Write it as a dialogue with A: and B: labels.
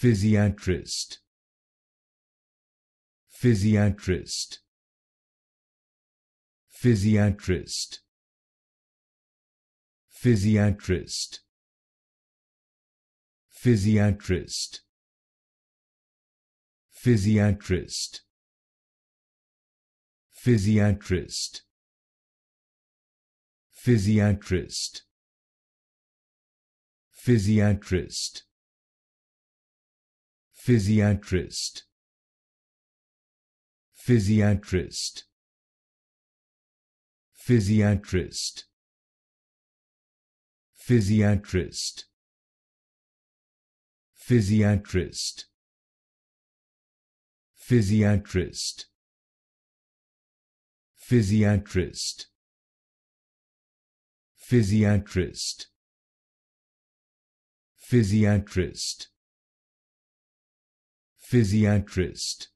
A: Physiatrist, Physiatrist, Physiatrist, Physiatrist, Physiatrist, Physiatrist, Physiatrist, Physiatrist, Physiatrist, Physiatrist, Physiatrist, Physiatrist, Physiatrist, Physiatrist, Physiatrist, Physiatrist, Physiatrist, Physiatrist, Physiatrist,